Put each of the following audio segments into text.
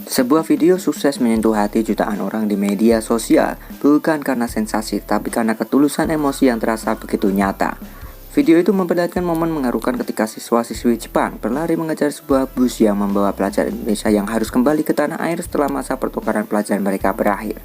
Sebuah video sukses menyentuh hati jutaan orang di media sosial bukan karena sensasi, tapi karena ketulusan emosi yang terasa begitu nyata. Video itu memperlihatkan momen mengharukan ketika siswa-siswi Jepang berlari mengejar sebuah bus yang membawa pelajar Indonesia yang harus kembali ke tanah air setelah masa pertukaran pelajar mereka berakhir.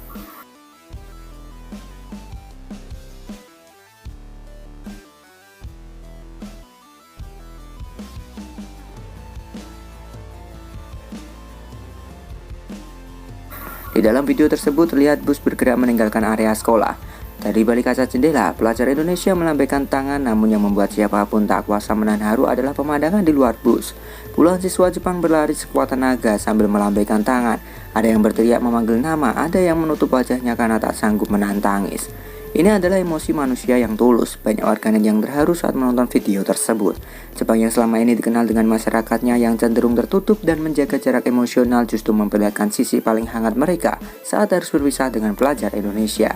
Di dalam video tersebut terlihat bus bergerak meninggalkan area sekolah. Dari balik kaca jendela, pelajar Indonesia melambaikan tangan, namun yang membuat siapapun tak kuasa menahan haru adalah pemandangan di luar bus. Puluhan siswa Jepang berlari sekuat tenaga sambil melambaikan tangan. Ada yang berteriak memanggil nama, ada yang menutup wajahnya karena tak sanggup menahan tangis. Ini adalah emosi manusia yang tulus. Banyak warganet yang terharu saat menonton video tersebut. Jepang yang selama ini dikenal dengan masyarakatnya yang cenderung tertutup dan menjaga jarak emosional justru memperlihatkan sisi paling hangat mereka saat harus berpisah dengan pelajar Indonesia.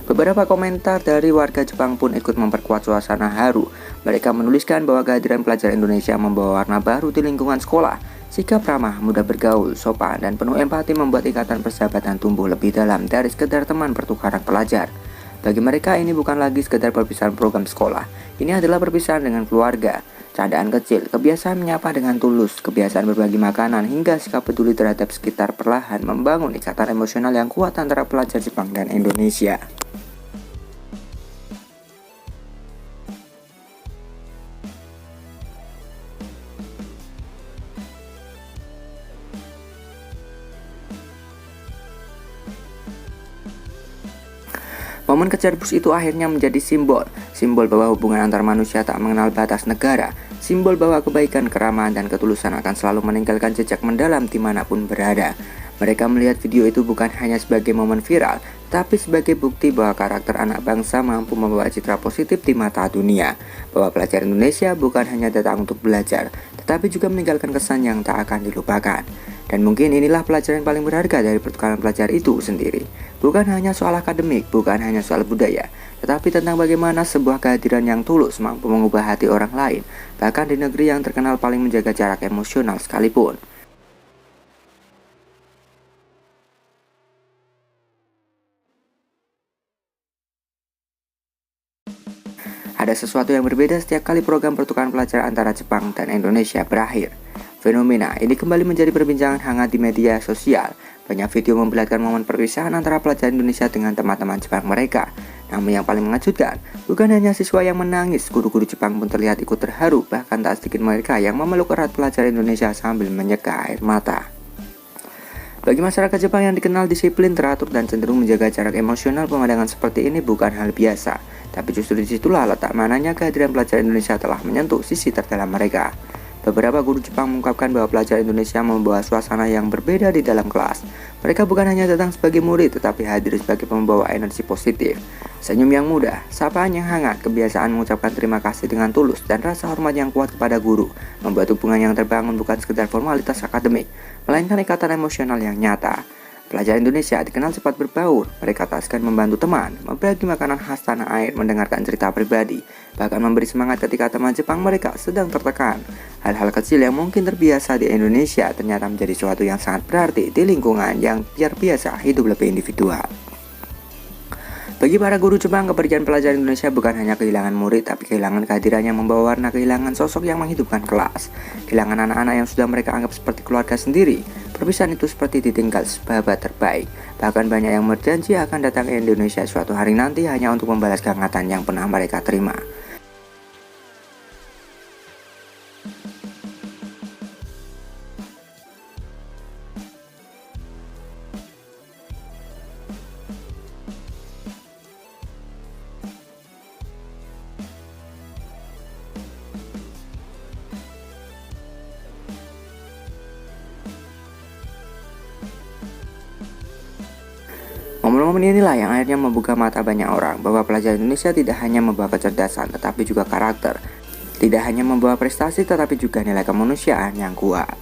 Beberapa komentar dari warga Jepang pun ikut memperkuat suasana haru. Mereka menuliskan bahwa kehadiran pelajar Indonesia membawa warna baru di lingkungan sekolah. Sikap ramah, mudah bergaul, sopan, dan penuh empati membuat ikatan persahabatan tumbuh lebih dalam dari sekedar teman pertukaran pelajar. Bagi mereka ini bukan lagi sekedar perpisahan program sekolah. Ini adalah perpisahan dengan keluarga. Candaan kecil, kebiasaan menyapa dengan tulus, kebiasaan berbagi makanan, hingga sikap peduli terhadap sekitar perlahan membangun ikatan emosional yang kuat antara pelajar Jepang dan Indonesia. Momen kejar bus itu akhirnya menjadi simbol bahwa hubungan antar manusia tak mengenal batas negara, simbol bahwa kebaikan, keramahan, dan ketulusan akan selalu meninggalkan jejak mendalam dimanapun berada. Mereka melihat video itu bukan hanya sebagai momen viral, tapi sebagai bukti bahwa karakter anak bangsa mampu membawa citra positif di mata dunia, bahwa pelajar Indonesia bukan hanya datang untuk belajar, tetapi juga meninggalkan kesan yang tak akan dilupakan. Dan mungkin inilah pelajaran paling berharga dari pertukaran pelajar itu sendiri. Bukan hanya soal akademik, bukan hanya soal budaya, tetapi tentang bagaimana sebuah kehadiran yang tulus mampu mengubah hati orang lain, bahkan di negeri yang terkenal paling menjaga jarak emosional sekalipun. Ada sesuatu yang berbeda setiap kali program pertukaran pelajar antara Jepang dan Indonesia berakhir. Fenomena ini kembali menjadi perbincangan hangat di media sosial. Banyak video memperlihatkan momen perpisahan antara pelajar Indonesia dengan teman-teman Jepang mereka. Namun yang paling mengejutkan, bukan hanya siswa yang menangis, guru-guru Jepang pun terlihat ikut terharu. Bahkan tak sedikit mereka yang memeluk erat pelajar Indonesia sambil menyeka air mata. Bagi masyarakat Jepang yang dikenal disiplin, teratur, dan cenderung menjaga jarak emosional, pemandangan seperti ini bukan hal biasa. Tapi justru disitulah letak mananya kehadiran pelajar Indonesia telah menyentuh sisi terdalam mereka. Beberapa guru Jepang mengungkapkan bahwa pelajar Indonesia membawa suasana yang berbeda di dalam kelas. Mereka bukan hanya datang sebagai murid, tetapi hadir sebagai pembawa energi positif. Senyum yang mudah, sapaan yang hangat, kebiasaan mengucapkan terima kasih dengan tulus, dan rasa hormat yang kuat kepada guru membuat hubungan yang terbangun bukan sekedar formalitas akademik, melainkan ikatan emosional yang nyata. Pelajar Indonesia dikenal cepat berbaur. Mereka tak segan membantu teman, berbagi makanan khas tanah air, mendengarkan cerita pribadi, bahkan memberi semangat ketika teman Jepang mereka sedang tertekan. Hal-hal kecil yang mungkin terbiasa di Indonesia ternyata menjadi sesuatu yang sangat berarti di lingkungan yang biasa hidup lebih individual. Bagi para guru Jepang, kepergian pelajar Indonesia bukan hanya kehilangan murid, tapi kehilangan kehadiran yang membawa warna, kehilangan sosok yang menghidupkan kelas, kehilangan anak-anak yang sudah mereka anggap seperti keluarga sendiri. Perpisahan itu seperti ditinggal sahabat terbaik. Bahkan banyak yang berjanji akan datang ke Indonesia suatu hari nanti hanya untuk membalas kehangatan yang pernah mereka terima. Momen-momen inilah yang akhirnya membuka mata banyak orang bahwa pelajar Indonesia tidak hanya membawa kecerdasan tetapi juga karakter, tidak hanya membawa prestasi tetapi juga nilai kemanusiaan yang kuat.